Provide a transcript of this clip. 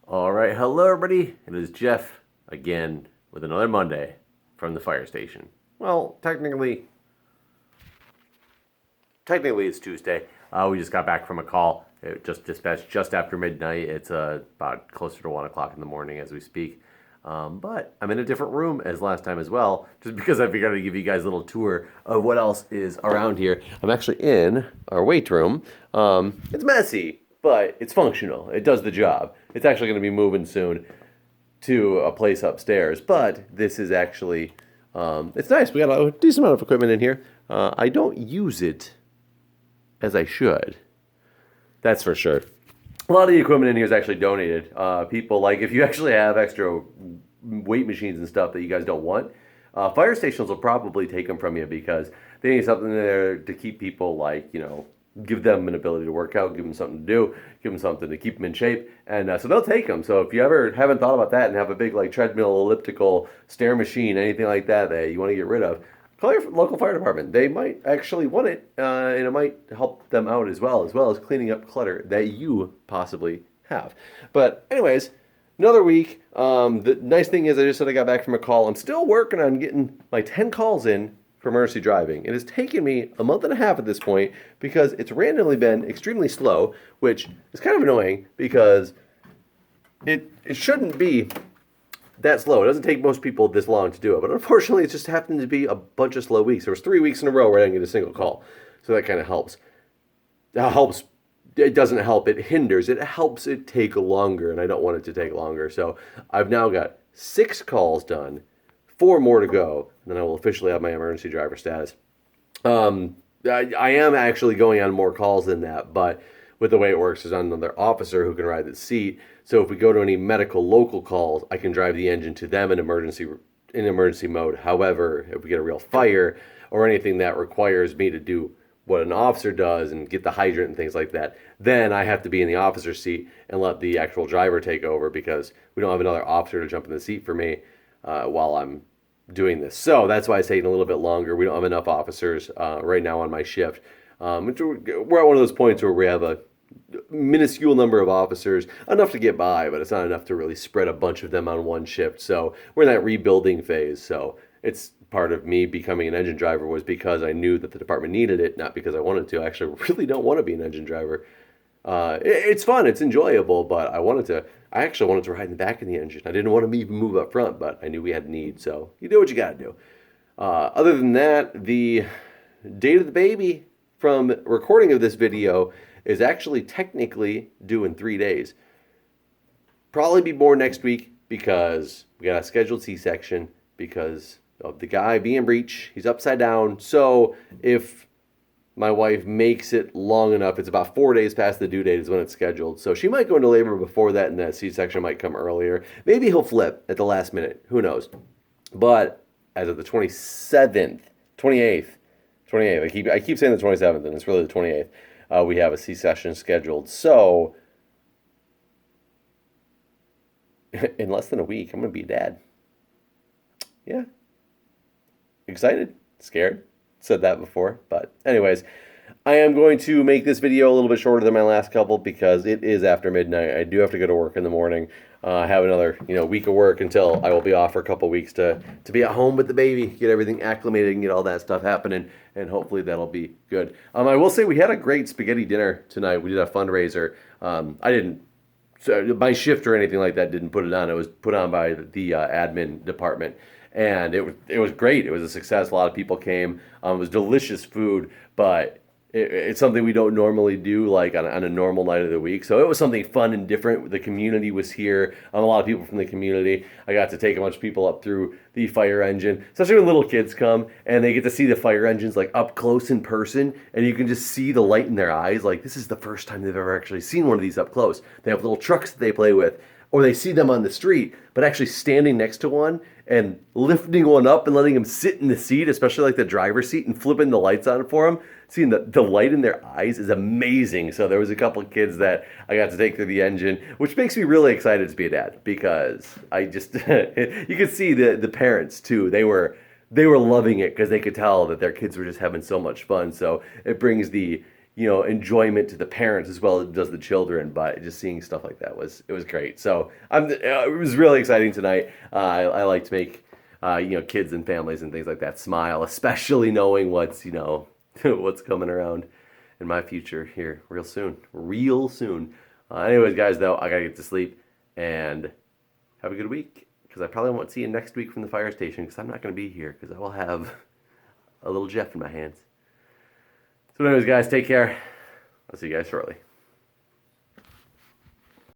All right, hello everybody. It is Jeff again with another Monday from the fire station. Well, technically it's Tuesday. We just got back from a call. It just dispatched just after midnight. It's about closer to 1 o'clock in the morning as we speak. But I'm in a different room as last time as well, just because I figured I'd give you guys a little tour of what else is around here. I'm actually in our weight room. It's messy, but it's functional. It does the job. It's actually going to be moving soon to a place upstairs, but this is actually it's nice. We got a decent amount of equipment in here. I don't use it as I should. That's for sure. A lot of the equipment in here is actually donated. People like if you actually have extra weight machines and stuff that you guys don't want, fire stations will probably take them from you because they need something there to keep people give them an ability to work out, give them something to do, give them something to keep them in shape, and so they'll take them. So if you ever haven't thought about that and have a big treadmill, elliptical, stair machine, anything like that that you want to get rid of, call your local fire department. They might actually want it, and it might help them out as well as cleaning up clutter that you possibly have. But anyways, another week. The nice thing is, I just said I got back from a call. I'm still working on getting my 10 calls in for emergency driving. It has taken me a month and a half at this point because it's randomly been extremely slow, which is kind of annoying because it shouldn't be that slow. It doesn't take most people this long to do it, but unfortunately, it just happened to be a bunch of slow weeks. There was 3 weeks in a row where I didn't get a single call, so that kind of helps. That helps. It doesn't help. It hinders. It helps it take longer, and I don't want it to take longer. So I've now got 6 calls done, 4 more to go, and then I will officially have my emergency driver status. I am actually going on more calls than that, but with the way it works, there's another officer who can ride the seat. So if we go to any medical local calls, I can drive the engine to them in emergency mode. However, if we get a real fire or anything that requires me to do what an officer does and get the hydrant and things like that, then I have to be in the officer's seat and let the actual driver take over because we don't have another officer to jump in the seat for me while I'm doing this. So that's why it's taking a little bit longer. We don't have enough officers right now on my shift. We're at one of those points where we have a minuscule number of officers, enough to get by, but it's not enough to really spread a bunch of them on one shift. So we're in that rebuilding phase. So it's part of me becoming an engine driver was because I knew that the department needed it, not because I wanted to. I actually really don't want to be an engine driver. It's fun, it's enjoyable, but I actually wanted to ride in the back of the engine. I didn't want to even move up front, but I knew we had need, so you do what you gotta do. Other than that, the date of the baby from recording of this video is actually technically due in 3 days. Probably be born next week because we got a scheduled C-section because of the guy being breech. He's upside down. So if my wife makes it long enough, it's about 4 days past the due date is when it's scheduled. So she might go into labor before that and that C-section might come earlier. Maybe he'll flip at the last minute. Who knows? But as of the 27th, 28th, 28th, I keep saying the 27th and it's really the 28th. We have a C-section scheduled. So in less than a week, I'm going to be a dad. Yeah. Excited? Scared? Said that before. But anyways, I am going to make this video a little bit shorter than my last couple because it is after midnight. I do have to go to work in the morning. I have another week of work until I will be off for a couple weeks to be at home with the baby, get everything acclimated and get all that stuff happening, and hopefully that'll be good. I will say we had a great spaghetti dinner tonight. We did a fundraiser. I didn't, so my shift or anything like that didn't put it on. It was put on by the admin department. And it was great. It was a success. A lot of people came. It was delicious food, but it's something we don't normally do like on a normal night of the week. So it was something fun and different. The community was here. A lot of people from the community. I got to take a bunch of people up through the fire engine, especially when little kids come and they get to see the fire engines like up close in person, and you can just see the light in their eyes. Like this is the first time they've ever actually seen one of these up close. They have little trucks that they play with, or they see them on the street, but actually standing next to one and lifting one up and letting them sit in the seat, especially like the driver's seat, and flipping the lights on for them. Seeing the light in their eyes is amazing. So there was a couple of kids that I got to take through the engine, which makes me really excited to be a dad because I just, you could see the parents too. They were loving it because they could tell that their kids were just having so much fun. So it brings the enjoyment to the parents as well as it does the children. But just seeing stuff like that was great. So it was really exciting tonight. I like to make kids and families and things like that smile, especially knowing what's what's coming around in my future here real soon, real soon. Anyways, guys, though, I gotta get to sleep and have a good week because I probably won't see you next week from the fire station because I'm not gonna be here because I will have a little Jeff in my hands. So anyways, guys, take care. I'll see you guys shortly.